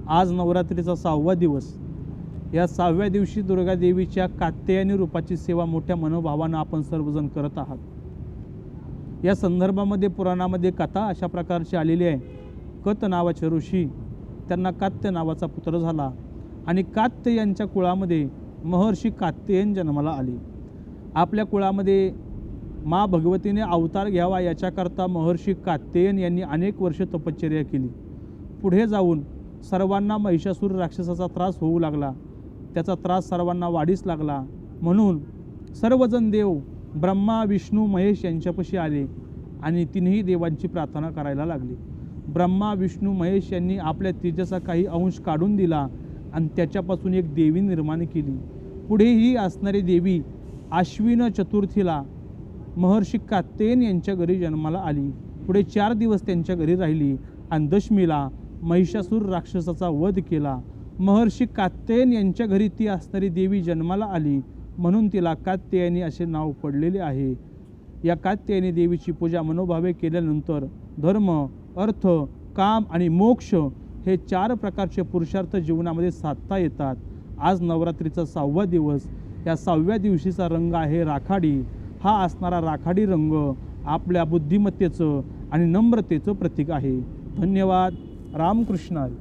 आज नवरात्रीचा 6वा दिवस। या 6व्या दिवशी दुर्गा देवीच्या कात्यायनी रूपाची सेवा मोठ्या मनोभावानं आपण सर्वजण करत आहात। या संदर्भामध्ये पुराणामध्ये कथा अशा प्रकारची आलेली आहे। कत नावाचे ऋषी, त्यांना कात्य नावाचा पुत्र झाला आणि कात्य यांच्या कुळामध्ये महर्षी कात्यायन जन्माला आले। आपल्या कुळामध्ये माँ भगवतीने अवतार घ्यावा याच्याकरता महर्षी कात्यायन यांनी अनेक वर्ष तपश्चर्या केली। पुढे जाऊन सर्वांना महिषासूर राक्षसाचा त्रास होऊ लागला, त्याचा त्रास सर्वांना वाढीस लागला। म्हणून सर्वजण देव ब्रह्मा विष्णू महेश यांच्यापाशी आले आणि तिन्ही देवांची प्रार्थना करायला लागली। ब्रह्मा विष्णू महेश यांनी आपल्या तेजाचा काही अंश काढून दिला आणि त्याच्यापासून एक देवी निर्माण केली। पुढे ही असणारी देवी आश्विन चतुर्थीला महर्षी कात्यायन यांच्या घरी जन्माला आली। पुढे 4 दिवस त्यांच्या घरी राहिली आणि दशमीला महिषासूर राक्षसाचा वध केला। महर्षी कात्यायन यांच्या घरी ती असणारी देवी जन्माला आली, म्हणून तिला कात्यायनी असे नाव पडलेले आहे। या कात्यायनी देवीची पूजा मनोभावे केल्यानंतर धर्म, अर्थ, काम आणि मोक्ष हे 4 प्रकारचे पुरुषार्थ जीवनामध्ये साधता येतात। आज नवरात्रीचा 6वा दिवस। या 6व्या दिवशीचा रंग आहे राखाडी। हा असणारा राखाडी रंग आपल्या बुद्धिमत्तेचं आणि नम्रतेचं प्रतीक आहे। धन्यवाद। रामकृष्ण हरी।